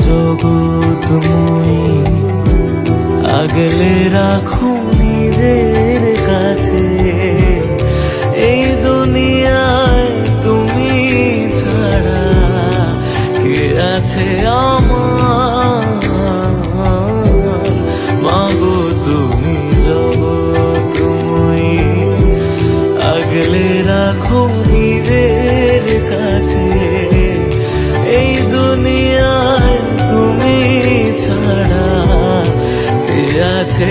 জগৎময়ী, আগলে রাখো নিজের কাছে। এই দুনিয়ায় তুমি ছাড়া কে আছে আমার? মাগো তুমি জগৎময়ী, আগলে রাখো নিজের কাছে। এই দুনিয়ায় তুমি ছাড়া কে আছে